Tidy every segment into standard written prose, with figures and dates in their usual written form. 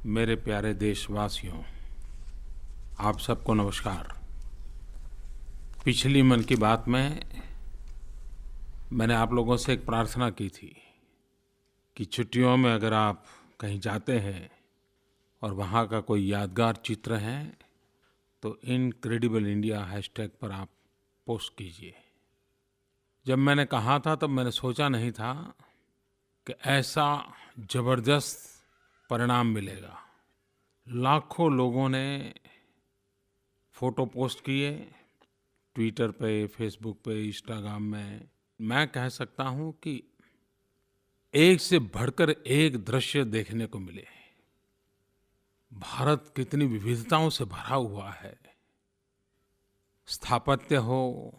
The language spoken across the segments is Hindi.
मेरे प्यारे देशवासियों, आप सबको नमस्कार। पिछली मन की बात में मैंने आप लोगों से एक प्रार्थना की थी कि छुट्टियों में अगर आप कहीं जाते हैं और वहाँ का कोई यादगार चित्र है तो इनक्रेडिबल इंडिया हैशटैग पर आप पोस्ट कीजिए। जब मैंने कहा था तब मैंने सोचा नहीं था कि ऐसा ज़बरदस्त परिणाम मिलेगा। लाखों लोगों ने फ़ोटो पोस्ट किए, ट्विटर पे, फेसबुक पे, इंस्टाग्राम में। मैं कह सकता हूँ कि एक से बढ़कर एक दृश्य देखने को मिले। भारत कितनी विविधताओं से भरा हुआ है। स्थापत्य हो,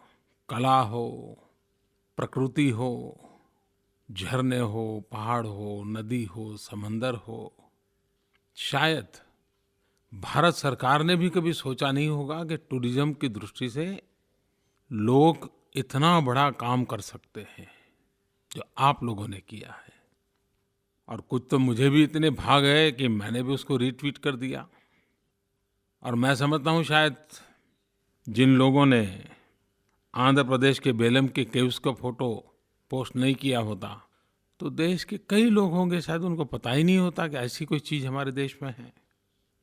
कला हो, प्रकृति हो, झरने हो, पहाड़ हो, नदी हो, समंदर हो। शायद भारत सरकार ने भी कभी सोचा नहीं होगा कि टूरिज्म की दृष्टि से लोग इतना बड़ा काम कर सकते हैं जो आप लोगों ने किया है। और कुछ तो मुझे भी इतने भाग गए कि मैंने भी उसको रीट्वीट कर दिया। और मैं समझता हूँ शायद जिन लोगों ने आंध्र प्रदेश के बेलम के केव्स का फ़ोटो पोस्ट नहीं किया होता तो देश के कई लोग होंगे शायद उनको पता ही नहीं होता कि ऐसी कोई चीज़ हमारे देश में है।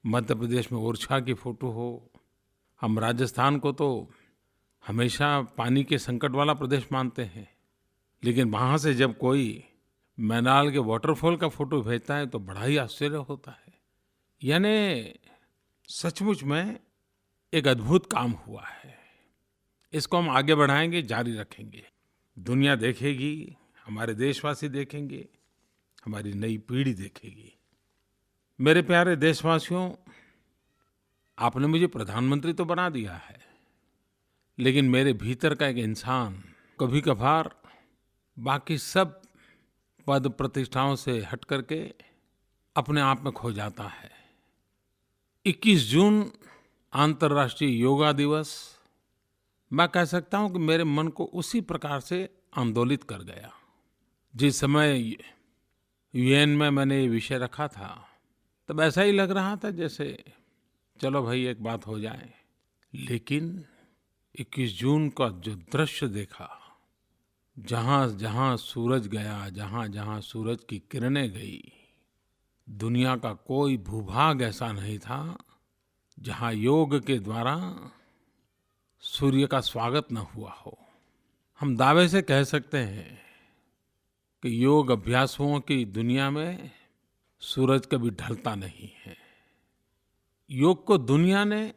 मध्य प्रदेश में ओरछा की फ़ोटो हो। हम राजस्थान को तो हमेशा पानी के संकट वाला प्रदेश मानते हैं, लेकिन वहाँ से जब कोई मैनाल के वाटरफॉल का फ़ोटो भेजता है तो बड़ा ही आश्चर्य होता है। यानी सचमुच में एक अद्भुत काम हुआ है। इसको हम आगे बढ़ाएंगे, जारी रखेंगे। दुनिया देखेगी, हमारे देशवासी देखेंगे, हमारी नई पीढ़ी देखेगी। मेरे प्यारे देशवासियों, आपने मुझे प्रधानमंत्री तो बना दिया है, लेकिन मेरे भीतर का एक इंसान कभी-कभार बाकी सब पद प्रतिष्ठाओं से हट करके अपने आप में खो जाता है। 21 जून अंतर्राष्ट्रीय योगा दिवस, मैं कह सकता हूँ कि मेरे मन को उसी प्रकार से आंदोलित कर गया। जिस समय यूएन में मैंने ये विषय रखा था तब ऐसा ही लग रहा था जैसे चलो भाई एक बात हो जाए। लेकिन 21 जून का जो दृश्य देखा, जहाँ-जहाँ सूरज गया, जहाँ-जहाँ सूरज की किरणें गई, दुनिया का कोई भूभाग ऐसा नहीं था जहाँ योग के द्वारा सूर्य का स्वागत न हुआ हो। हम दावे से कह सकते हैं कि योग अभ्यासुओं की दुनिया में सूरज कभी ढलता नहीं है। योग को दुनिया ने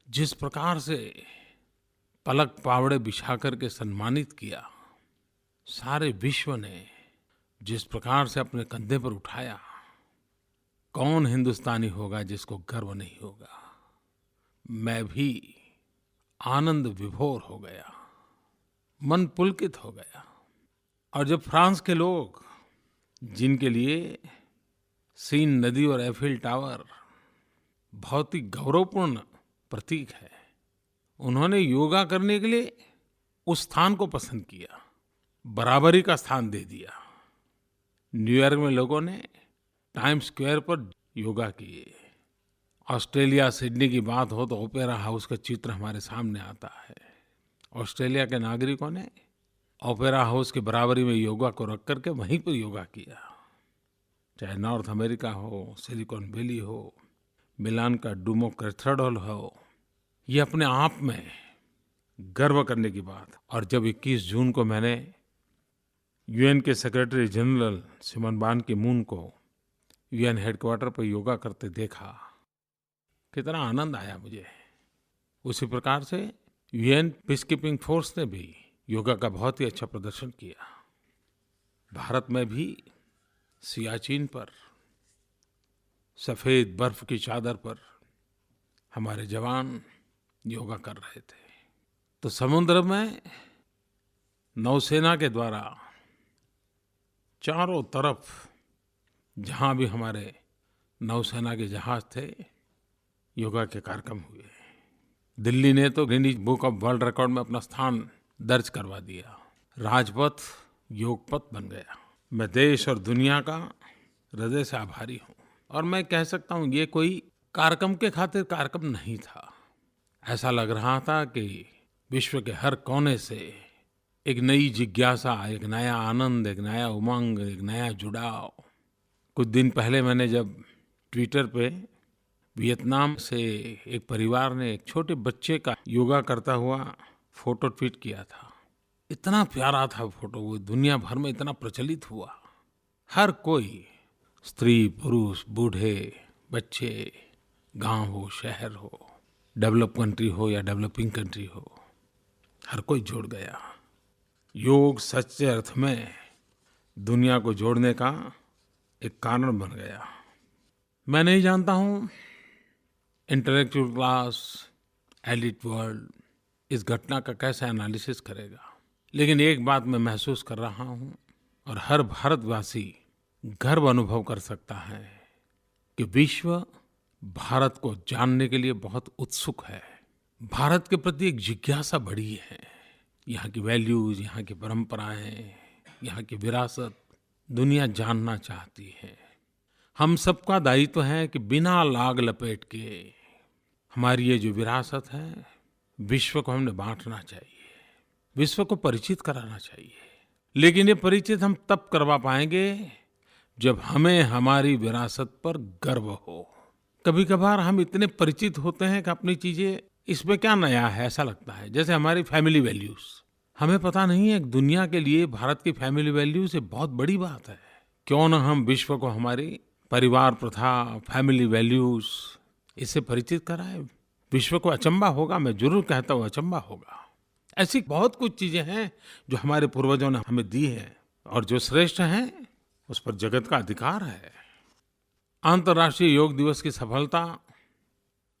जिस प्रकार से पलक पावड़े बिछा करके सम्मानित किया, सारे विश्व ने जिस प्रकार से अपने कंधे पर उठाया, कौन हिंदुस्तानी होगा जिसको गर्व नहीं होगा। मैं भी आनंद विभोर हो गया, मन पुलकित हो गया। और जब फ्रांस के लोग, जिनके लिए सीन नदी और एफिल टावर बहुत ही गौरवपूर्ण प्रतीक है, उन्होंने योगा करने के लिए उस स्थान को पसंद किया, बराबरी का स्थान दे दिया। न्यूयॉर्क में लोगों ने टाइम्स स्क्वायर पर योगा किए। ऑस्ट्रेलिया सिडनी की बात हो तो ओपेरा हाउस का चित्र हमारे सामने आता है। ऑस्ट्रेलिया के नागरिकों ने ओपेरा हाउस की बराबरी में योगा को रख करके वहीं पर योगा किया। चाहे नॉर्थ अमेरिका हो, सिलिकॉन वैली हो, मिलान का डूमो कैथेड्रल हो, ये अपने आप में गर्व करने की बात। और जब 21 जून को मैंने यूएन के सेक्रेटरी जनरल सिमन बान की मून को यूएन हेडक्वार्टर पर योगा करते देखा, कितना आनंद आया मुझे। उसी प्रकार से यूएन पीस कीपिंग फोर्स ने भी योगा का बहुत ही अच्छा प्रदर्शन किया। भारत में भी सियाचिन पर सफ़ेद बर्फ की चादर पर हमारे जवान योगा कर रहे थे। तो समुद्र में नौसेना के द्वारा चारों तरफ जहाँ भी हमारे नौसेना के जहाज़ थे, योगा के कार्यक्रम हुए। दिल्ली ने तो Guinness book of world record में अपना स्थान दर्ज करवा दिया। राजपथ योग पथ बन गया। मैं देश और दुनिया का हृदय से आभारी हूँ। और मैं कह सकता हूँ ये कोई कार्यक्रम के खातिर कार्यक्रम नहीं था। ऐसा लग रहा था कि विश्व के हर कोने से एक नई जिज्ञासा, एक नया आनंद, एक नया उमंग, एक नया जुड़ाव। कुछ दिन पहले मैंने जब ट्विटर पे वियतनाम से एक परिवार ने एक छोटे बच्चे का योगा करता हुआ फोटो ट्वीट किया था। इतना प्यारा था फोटो, वो दुनिया भर में इतना प्रचलित हुआ। हर कोई, स्त्री, पुरुष, बूढ़े, बच्चे, गांव हो, शहर हो, डेवलप कंट्री हो या डेवलपिंग कंट्री हो, हर कोई जुड़ गया। योग सच्चे अर्थ में दुनिया को जोड़ने का एक कारण बन गया। मैं नहीं जानता हूँ इंटेलेक्चुअल क्लास, एलिट वर्ल्ड इस घटना का कैसे एनालिसिस करेगा, लेकिन एक बात मैं महसूस कर रहा हूँ और हर भारतवासी गर्व अनुभव कर सकता है कि विश्व भारत को जानने के लिए बहुत उत्सुक है। भारत के प्रति एक जिज्ञासा बढ़ी है। यहाँ की वैल्यूज, यहाँ की परंपराएं, यहाँ की विरासत दुनिया जानना चाहती है। हम सबका दायित्व है कि बिना लाग लपेट के हमारी ये जो विरासत है, विश्व को हमने बांटना चाहिए, विश्व को परिचित कराना चाहिए। लेकिन ये परिचित हम तब करवा पाएंगे जब हमें हमारी विरासत पर गर्व हो। कभी कभार हम इतने परिचित होते हैं कि अपनी चीजें, इसमें क्या नया है ऐसा लगता है। जैसे हमारी फैमिली वैल्यूज, हमें पता नहीं है दुनिया के लिए भारत की फैमिली वैल्यूज ये बहुत बड़ी बात है। क्यों न हम विश्व को हमारी परिवार प्रथा, फैमिली वैल्यूज इससे परिचित कराएं। विश्व को अचंबा होगा, मैं जरूर कहता हूँ अचंबा होगा। ऐसी बहुत कुछ चीजें हैं जो हमारे पूर्वजों ने हमें दी है और जो श्रेष्ठ हैं उस पर जगत का अधिकार है। अंतर्राष्ट्रीय योग दिवस की सफलता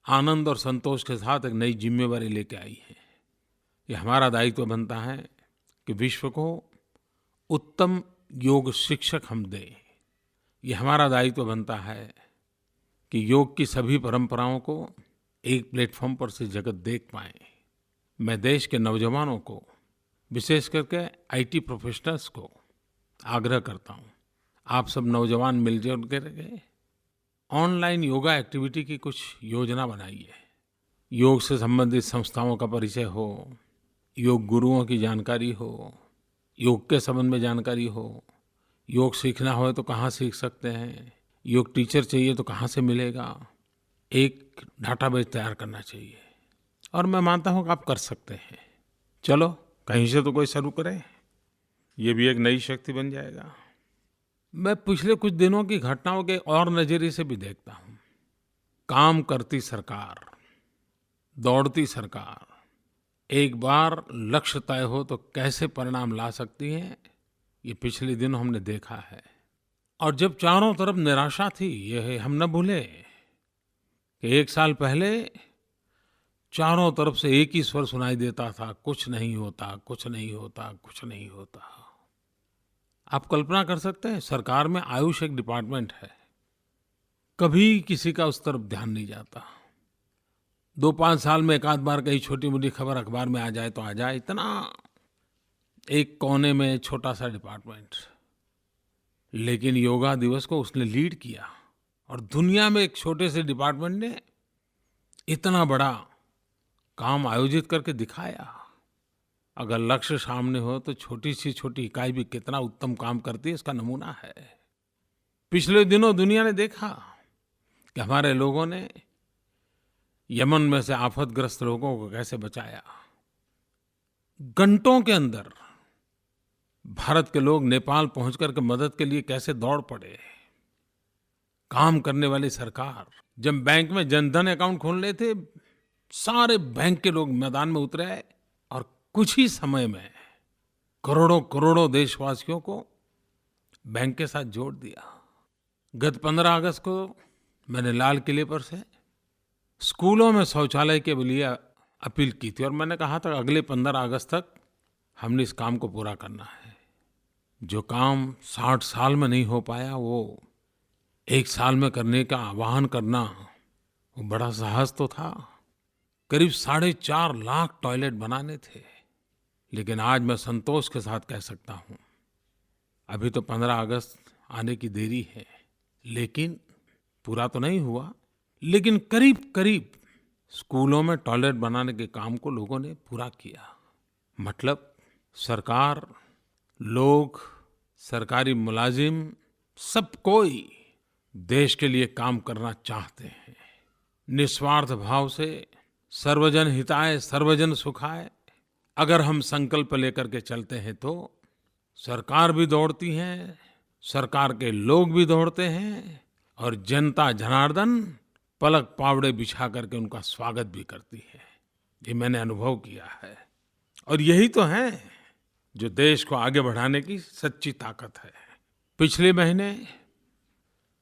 आनंद और संतोष के साथ एक नई जिम्मेवारी लेके आई है। ये हमारा दायित्व बनता है कि विश्व को उत्तम योग शिक्षक हम दें। ये हमारा दायित्व बनता है कि योग की सभी परंपराओं को एक प्लेटफॉर्म पर से जगत देख पाए। मैं देश के नौजवानों को, विशेष करके आईटी प्रोफेशनल्स को आग्रह करता हूँ, आप सब नौजवान मिलजुल करके ऑनलाइन योगा एक्टिविटी की कुछ योजना बनाइए। योग से संबंधित संस्थाओं का परिचय हो, योग गुरुओं की जानकारी हो, योग के संबंध में जानकारी हो, योग सीखना हो तो कहाँ सीख सकते हैं, योग टीचर चाहिए तो कहाँ से मिलेगा, एक डाटाबेस तैयार करना चाहिए। और मैं मानता हूँ कि आप कर सकते हैं। चलो कहीं से तो कोई शुरू करे, ये भी एक नई शक्ति बन जाएगा। मैं पिछले कुछ दिनों की घटनाओं के और नजरिए से भी देखता हूँ। काम करती सरकार, दौड़ती सरकार एक बार लक्ष्य तय हो तो कैसे परिणाम ला सकती है, ये पिछले दिनों हमने देखा है। और जब चारों तरफ निराशा थी, ये हम न भूले कि एक साल पहले चारों तरफ से एक ही स्वर सुनाई देता था, कुछ नहीं होता, कुछ नहीं होता, कुछ नहीं होता। आप कल्पना कर सकते हैं, सरकार में आयुष एक डिपार्टमेंट है, कभी किसी का उस तरफ ध्यान नहीं जाता। 2-5 साल में एक आध बार कहीं छोटी मोटी खबर अखबार में आ जाए तो आ जाए, इतना एक कोने में छोटा सा डिपार्टमेंट। लेकिन योगा दिवस को उसने लीड किया और दुनिया में एक छोटे से डिपार्टमेंट ने इतना बड़ा काम आयोजित करके दिखाया। अगर लक्ष्य सामने हो तो छोटी सी छोटी इकाई भी कितना उत्तम काम करती है, इसका नमूना है। पिछले दिनों दुनिया ने देखा कि हमारे लोगों ने यमन में से आफतग्रस्त लोगों को कैसे बचाया। घंटों के अंदर भारत के लोग नेपाल पहुंच करके मदद के लिए कैसे दौड़ पड़े। काम करने वाली सरकार, जब बैंक में जनधन अकाउंट खोलने थे, सारे बैंक के लोग मैदान में उतरे और कुछ ही समय में करोड़ों करोड़ों देशवासियों को बैंक के साथ जोड़ दिया। गत 15 अगस्त को मैंने लाल किले पर से स्कूलों में शौचालय के लिए अपील की थी और मैंने कहा था अगले 15 अगस्त तक हमने इस काम को पूरा करना है। जो काम 60 साल में नहीं हो पाया, वो 1 साल में करने का आह्वान करना, वो बड़ा साहस तो था। करीब 4.5 लाख टॉयलेट बनाने थे। लेकिन आज मैं संतोष के साथ कह सकता हूँ, अभी तो 15 अगस्त आने की देरी है, लेकिन पूरा तो नहीं हुआ, लेकिन करीब-करीब स्कूलों में टॉयलेट बनाने के काम को लोगों ने पूरा किया। मतलब सरकार, लोग, सरकारी मुलाजिम, सब कोई देश के लिए काम करना चाहते हैं। निस्वार्थ भाव से सर्वजन हिताय सर्वजन सुखाय अगर हम संकल्प लेकर के चलते हैं तो सरकार भी दौड़ती है, सरकार के लोग भी दौड़ते हैं और जनता जनार्दन पलक पावड़े बिछा करके उनका स्वागत भी करती है। ये मैंने अनुभव किया है और यही तो है जो देश को आगे बढ़ाने की सच्ची ताकत है। पिछले महीने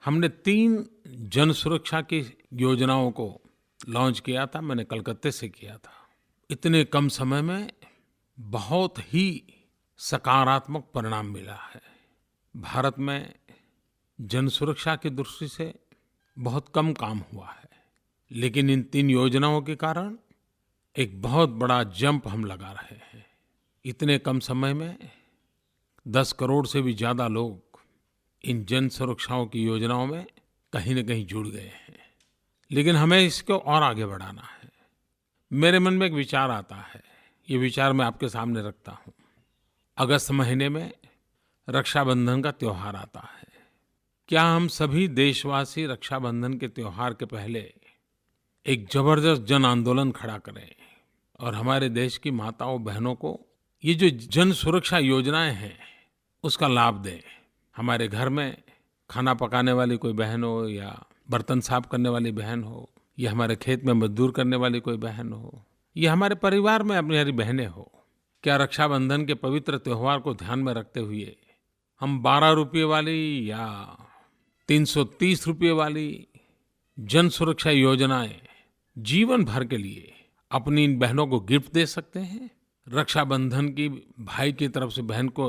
हमने 3 जन सुरक्षा की योजनाओं को लॉन्च किया था। मैंने कलकत्ते से किया था। इतने कम समय में बहुत ही सकारात्मक परिणाम मिला है। भारत में जन सुरक्षा की दृष्टि से बहुत कम काम हुआ है, लेकिन इन 3 योजनाओं के कारण एक बहुत बड़ा जंप हम लगा रहे हैं। इतने कम समय में 10 करोड़ से भी ज़्यादा लोग इन जन सुरक्षाओं की योजनाओं में कहीं न कहीं जुड़ गए हैं, लेकिन हमें इसको और आगे बढ़ाना है। मेरे मन में एक विचार आता है, ये विचार मैं आपके सामने रखता हूँ। अगस्त महीने में रक्षाबंधन का त्योहार आता है। क्या हम सभी देशवासी रक्षाबंधन के त्योहार के पहले एक जबरदस्त जन आंदोलन खड़ा करें और हमारे देश की माताओं बहनों को ये जो जन सुरक्षा योजनाएं हैं उसका लाभ दें। हमारे घर में खाना पकाने वाली कोई बहन हो या बर्तन साफ करने वाली बहन हो या हमारे खेत में मजदूर करने वाली कोई बहन हो या हमारे परिवार में अपनी हरी बहनें हो, क्या रक्षाबंधन के पवित्र त्योहार को ध्यान में रखते हुए हम 12 रुपये वाली या 330 रुपये वाली जन सुरक्षा योजनाएं जीवन भर के लिए अपनी इन बहनों को गिफ्ट दे सकते हैं। रक्षाबंधन की भाई की तरफ से बहन को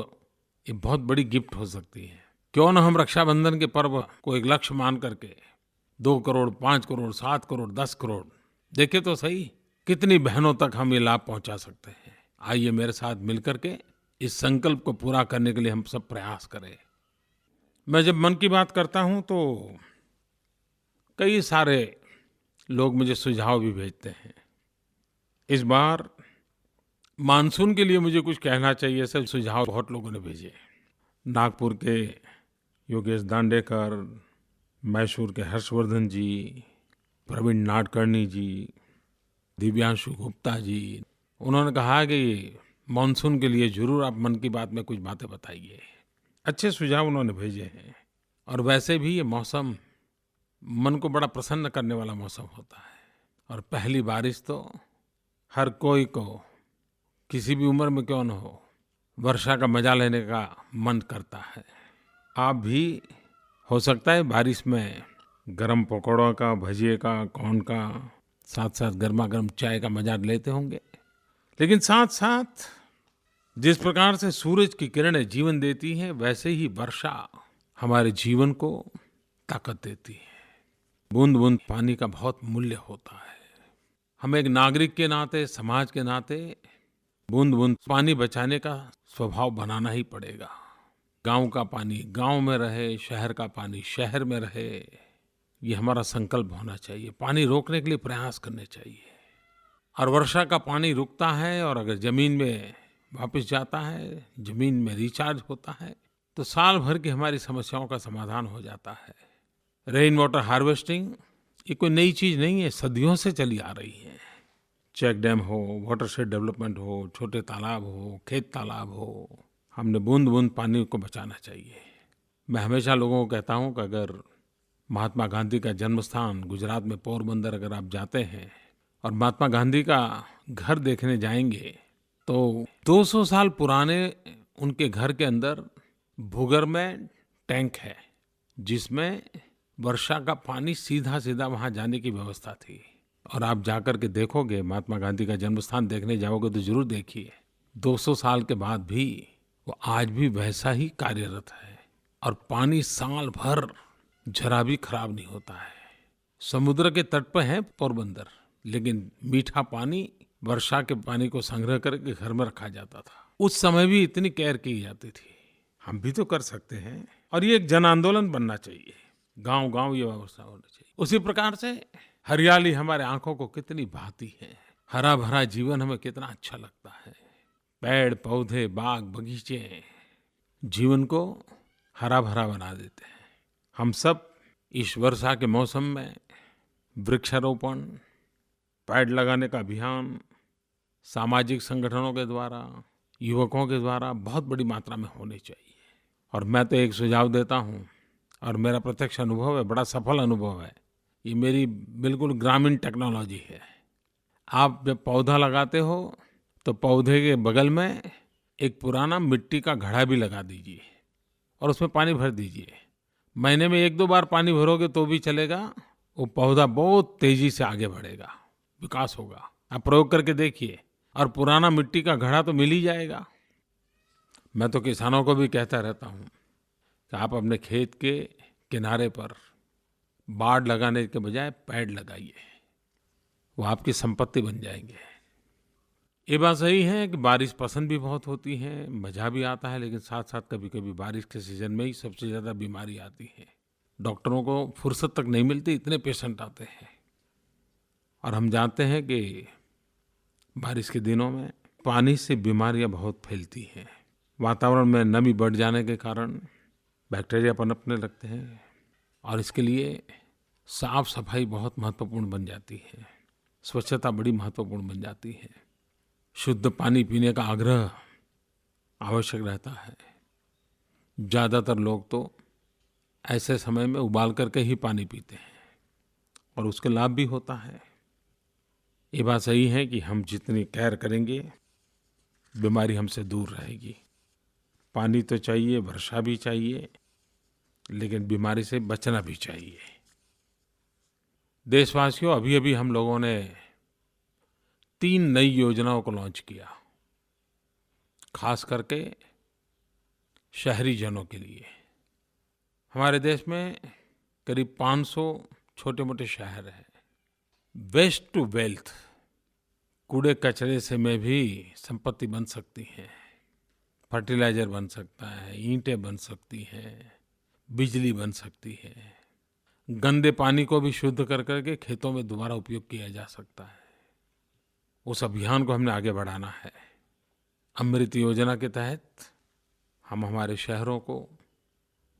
ये बहुत बड़ी गिफ्ट हो सकती है। क्यों न हम रक्षाबंधन के पर्व को एक लक्ष्य मान करके 2 करोड़, 5 करोड़, 7 करोड़, 10 करोड़, देखें तो सही कितनी बहनों तक हम ये लाभ पहुंचा सकते हैं। आइए मेरे साथ मिलकर के इस संकल्प को पूरा करने के लिए हम सब प्रयास करें। मैं जब मन की बात करता हूं तो कई सारे लोग मुझे सुझाव भी भेजते हैं। इस बार मानसून के लिए मुझे कुछ कहना चाहिए, ऐसे सुझाव बहुत लोगों ने भेजे। नागपुर के योगेश दांडेकर, मैसूर के हर्षवर्धन जी, प्रवीण नाडकर्णी जी, दिव्यांशु गुप्ता जी, उन्होंने कहा कि मानसून के लिए जरूर आप मन की बात में कुछ बातें बताइए। अच्छे सुझाव उन्होंने भेजे हैं और वैसे भी ये मौसम मन को बड़ा प्रसन्न करने वाला मौसम होता है और पहली बारिश तो हर कोई को किसी भी उम्र में क्यों न हो वर्षा का मजा लेने का मन करता है। आप भी हो सकता है बारिश में गरम पकौड़ों का, भजिए का, कॉर्न का, साथ साथ गर्मा गर्म चाय का मजा लेते होंगे। लेकिन साथ साथ जिस प्रकार से सूरज की किरणें जीवन देती हैं, वैसे ही वर्षा हमारे जीवन को ताकत देती है। बूंद बूंद पानी का बहुत मूल्य होता है। हमें एक नागरिक के नाते, समाज के नाते बूंद बूंद पानी बचाने का स्वभाव बनाना ही पड़ेगा। गांव का पानी गांव में रहे, शहर का पानी शहर में रहे, ये हमारा संकल्प होना चाहिए। पानी रोकने के लिए प्रयास करने चाहिए। और वर्षा का पानी रुकता है और अगर ज़मीन में वापस जाता है, ज़मीन में रिचार्ज होता है, तो साल भर की हमारी समस्याओं का समाधान हो जाता है। रेन वाटर हार्वेस्टिंग ये कोई नई चीज़ नहीं है, सदियों से चली आ रही है। चेक डैम हो, वाटरशेड डेवलपमेंट हो, छोटे तालाब हो, खेत तालाब हो, हमने बूंद बूंद पानी को बचाना चाहिए। मैं हमेशा लोगों को कहता हूँ कि अगर महात्मा गांधी का जन्म स्थान गुजरात में पोरबंदर अगर आप जाते हैं और महात्मा गांधी का घर देखने जाएंगे तो 200 साल पुराने उनके घर के अंदर भूगर्भ में टैंक है जिसमें वर्षा का पानी सीधा सीधा वहाँ जाने की व्यवस्था थी। और आप जाकर के देखोगे, महात्मा गांधी का जन्म स्थान देखने जाओगे तो जरूर देखिए, 200 साल के बाद भी वो आज भी वैसा ही कार्यरत है और पानी साल भर जरा भी खराब नहीं होता है। समुद्र के तट पर है पोरबंदर, लेकिन मीठा पानी वर्षा के पानी को संग्रह करके घर में रखा जाता था। उस समय भी इतनी केयर की जाती थी। हम भी तो कर सकते हैं और ये एक जन आंदोलन बनना चाहिए। गांव-गांव ये व्यवस्था होनी चाहिए। उसी प्रकार से हरियाली हमारे आँखों को कितनी भाती है, हरा-भरा जीवन हमें कितना अच्छा लगता है। पेड़, पौधे, बाग, बगीचे जीवन को हरा-भरा बना देते हैं। हम सब इस वर्षा के मौसम में वृक्षारोपण, पेड़ लगाने का अभियान सामाजिक संगठनों के द्वारा, युवकों के द्वारा बहुत बड़ी मात्रा में होने चाहिए। और मैं तो एक सुझाव देता हूँ और मेरा प्रत्यक्ष अनुभव है, बड़ा सफल अनुभव है। ये मेरी बिल्कुल ग्रामीण टेक्नोलॉजी है। आप जब पौधा लगाते हो तो पौधे के बगल में एक पुराना मिट्टी का घड़ा भी लगा दीजिए और उसमें पानी भर दीजिए। महीने में 1-2 बार पानी भरोगे तो भी चलेगा, वो पौधा बहुत तेजी से आगे बढ़ेगा, विकास होगा। आप प्रयोग करके देखिए और पुराना मिट्टी का घड़ा तो मिल ही जाएगा। मैं तो किसानों को भी कहता रहता हूँ कि आप अपने खेत के किनारे पर बाड़ लगाने के बजाय पेड़ लगाइए, वो आपकी संपत्ति बन जाएंगे। ये बात सही है कि बारिश पसंद भी बहुत होती है, मज़ा भी आता है, लेकिन साथ-साथ कभी-कभी बारिश के सीज़न में ही सबसे ज़्यादा बीमारी आती है। डॉक्टरों को फुर्सत तक नहीं मिलती, इतने पेशेंट आते हैं। और हम जानते हैं कि बारिश के दिनों में पानी से बीमारियां बहुत फैलती हैं। वातावरण में नमी बढ़ जाने के कारण बैक्टीरिया पनपने लगते हैं और इसके लिए साफ सफाई बहुत महत्वपूर्ण बन जाती है, स्वच्छता बड़ी महत्वपूर्ण बन जाती है, शुद्ध पानी पीने का आग्रह आवश्यक रहता है। ज़्यादातर लोग तो ऐसे समय में उबाल करके ही पानी पीते हैं और उसके लाभ भी होता है। ये बात सही है कि हम जितनी केयर करेंगे बीमारी हमसे दूर रहेगी। पानी तो चाहिए, वर्षा भी चाहिए, लेकिन बीमारी से बचना भी चाहिए। देशवासियों, अभी-अभी हम लोगों ने 3 नई योजनाओं को लॉन्च किया, खास करके शहरी जनों के लिए। हमारे देश में करीब 500 छोटे-मोटे शहर हैं। वेस्ट टू वेल्थ, कूड़े कचरे से में भी संपत्ति बन सकती है, फर्टिलाइजर बन सकता है, ईंटें बन सकती हैं, बिजली बन सकती है। गंदे पानी को भी शुद्ध कर करके खेतों में दोबारा उपयोग किया जा सकता है। उस अभियान को हमने आगे बढ़ाना है। अमृत योजना के तहत हम हमारे शहरों को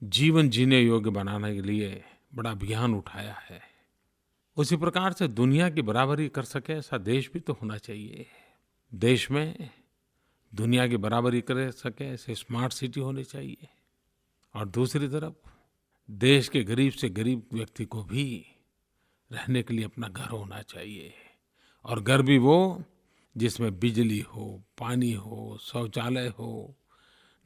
जीवन जीने योग्य बनाने के लिए बड़ा अभियान उठाया है। उसी प्रकार से दुनिया की बराबरी कर सके ऐसा देश भी तो होना चाहिए। देश में दुनिया की बराबरी कर सके ऐसे स्मार्ट सिटी होनी चाहिए। और दूसरी तरफ देश के गरीब से गरीब व्यक्ति को भी रहने के लिए अपना घर होना चाहिए। और घर भी वो जिसमें बिजली हो, पानी हो, शौचालय हो,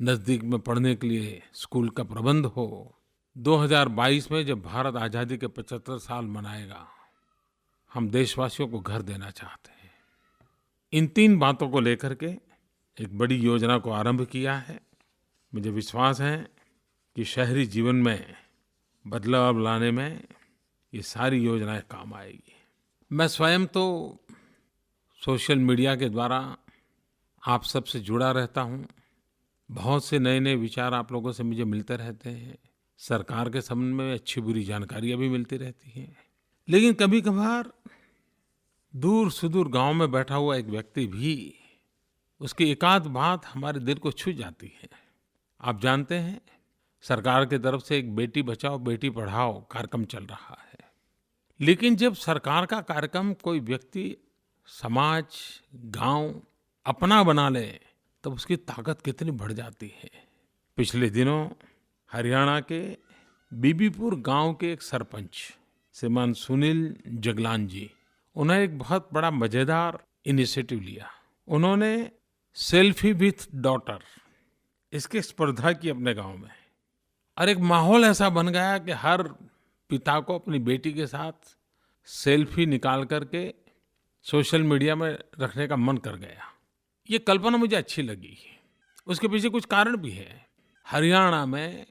नज़दीक में पढ़ने के लिए स्कूल का प्रबंध हो। 2022 में जब भारत आज़ादी के 75 साल मनाएगा, हम देशवासियों को घर देना चाहते हैं। इन 3 बातों को लेकर के एक बड़ी योजना को आरंभ किया है। मुझे विश्वास है कि शहरी जीवन में बदलाव लाने में ये सारी योजनाएं काम आएगी। मैं स्वयं तो सोशल मीडिया के द्वारा आप सबसे जुड़ा रहता हूँ। बहुत से नए-नए विचार आप लोगों से मुझे मिलते रहते हैं। सरकार के संबंध में अच्छी बुरी जानकारियाँ भी मिलती रहती हैं। लेकिन कभी-कभार दूर-सुदूर गाँव में बैठा हुआ एक व्यक्ति भी, उसकी एकाध बात हमारे दिल को छू जाती है। आप जानते हैं, सरकार की तरफ से एक बेटी बचाओ बेटी पढ़ाओ कार्यक्रम चल रहा है। लेकिन जब सरकार का कार्यक्रम कोई व्यक्ति, समाज, गाँव अपना बना ले, तब उसकी ताकत कितनी बढ़ जाती है। पिछले दिनों हरियाणा के बीबीपुर गांव के एक सरपंच श्रीमान सुनील जगलान जी, उन्होंने एक बहुत बड़ा मज़ेदार इनिशिएटिव लिया। उन्होंने सेल्फी विथ डॉटर इसकी स्पर्धा की अपने गांव में, और एक माहौल ऐसा बन गया कि हर पिता को अपनी बेटी के साथ सेल्फी निकाल करके सोशल मीडिया में रखने का मन कर गया। ये कल्पना मुझे अच्छी लगी। उसके पीछे कुछ कारण भी है। हरियाणा में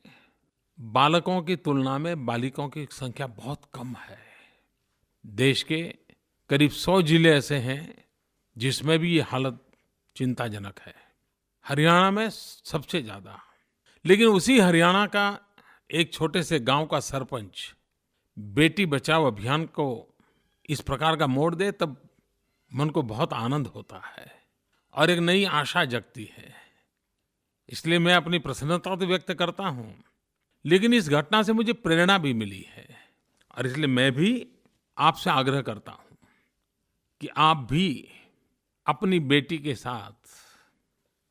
बालकों की तुलना में बालिकाओं की संख्या बहुत कम है। देश के करीब 100 जिले ऐसे हैं जिसमें भी ये हालत चिंताजनक है। हरियाणा में सबसे ज़्यादा। लेकिन उसी हरियाणा का एक छोटे से गांव का सरपंच बेटी बचाओ अभियान को इस प्रकार का मोड़ दे, तब मन को बहुत आनंद होता है और एक नई आशा जगती है। इसलिए मैं अपनी प्रसन्नता तो व्यक्त करता हूं, लेकिन इस घटना से मुझे प्रेरणा भी मिली है और इसलिए मैं भी आपसे आग्रह करता हूं कि आप भी अपनी बेटी के साथ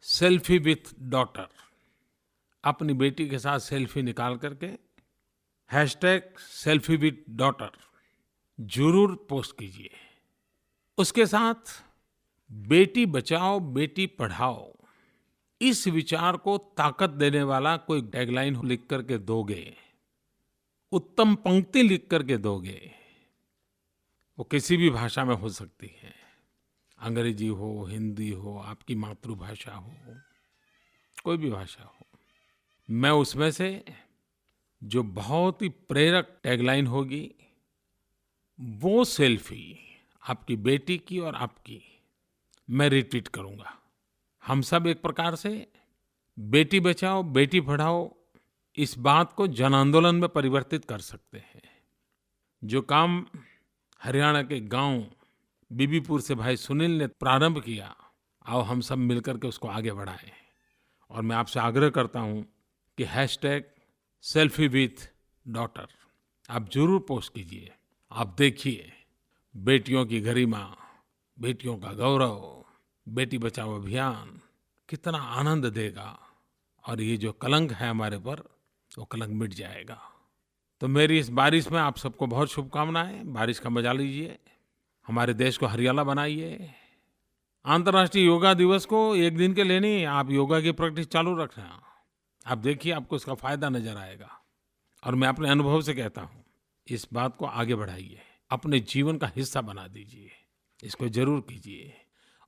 सेल्फी विथ डॉटर, अपनी बेटी के साथ सेल्फी निकाल करके #सेल्फी विथ डॉटर जरूर पोस्ट कीजिए। उसके साथ बेटी बचाओ बेटी पढ़ाओ इस विचार को ताकत देने वाला कोई टैगलाइन लिख करके दोगे, उत्तम पंक्ति लिख करके दोगे, वो किसी भी भाषा में हो सकती है, अंग्रेजी हो, हिंदी हो, आपकी मातृभाषा हो, कोई भी भाषा हो। मैं उसमें से जो बहुत ही प्रेरक टैगलाइन होगी वो सेल्फी आपकी बेटी की और आपकी मैं रिट्वीट करूंगा। हम सब एक प्रकार से बेटी बचाओ बेटी पढ़ाओ इस बात को जन आंदोलन में परिवर्तित कर सकते हैं। जो काम हरियाणा के गांव बीबीपुर से भाई सुनील ने प्रारंभ किया, आओ हम सब मिलकर के उसको आगे बढ़ाएं। और मैं आपसे आग्रह करता हूं कि #सेल्फी विथ डॉटर आप जरूर पोस्ट कीजिए। आप देखिए बेटियों की गरिमा, बेटियों का गौरव, बेटी बचाओ अभियान कितना आनंद देगा और ये जो कलंक है हमारे पर, वो कलंक मिट जाएगा। तो मेरी इस बारिश में आप सबको बहुत शुभकामनाएं। बारिश का मजा लीजिए, हमारे देश को हरियाला बनाइए। अंतर्राष्ट्रीय योगा दिवस को एक दिन के लिए नहीं, आप योगा की प्रैक्टिस चालू रखना। आप देखिए आपको इसका फायदा नजर आएगा। और मैं अपने अनुभव से कहता हूँ, इस बात को आगे बढ़ाइए, अपने जीवन का हिस्सा बना दीजिए, इसको जरूर कीजिए।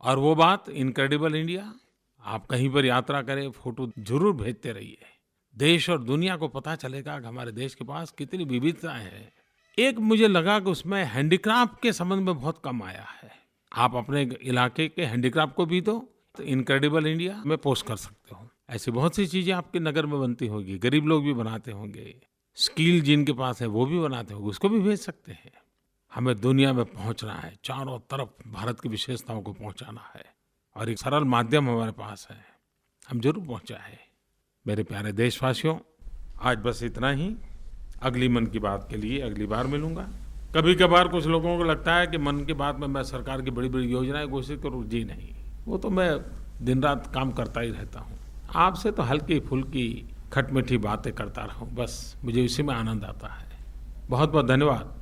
और वो बात इनक्रेडिबल इंडिया, आप कहीं पर यात्रा करें, फोटो जरूर भेजते रहिए। देश और दुनिया को पता चलेगा कि हमारे देश के पास कितनी विविधताएं हैं। एक मुझे लगा कि उसमें हैंडीक्राफ्ट के संबंध में बहुत कम आया है। आप अपने इलाके के हैंडीक्राफ्ट को भी दो तो इनक्रेडिबल इंडिया में पोस्ट कर सकते हो। ऐसी बहुत सी चीजें आपके नगर में बनती होगी, गरीब लोग भी बनाते होंगे, स्किल जिनके पास है वो भी बनाते होंगे, उसको भी भेज सकते हैं। हमें दुनिया में पहुंचना है, चारों तरफ भारत की विशेषताओं को पहुंचाना है और एक सरल माध्यम हमारे पास है, हम जरूर पहुंचाएं। मेरे प्यारे देशवासियों, आज बस इतना ही। अगली मन की बात के लिए अगली बार मिलूंगा। कभी कभार कुछ लोगों को लगता है कि मन की बात में मैं सरकार की बड़ी बड़ी योजनाएं घोषित करूं। जी नहीं, वो तो मैं दिन रात काम करता ही रहता हूं। आपसे तो हल्की फुल्की खटमिठी बातें करता रहूं, बस मुझे इसी में आनंद आता है। बहुत बहुत धन्यवाद।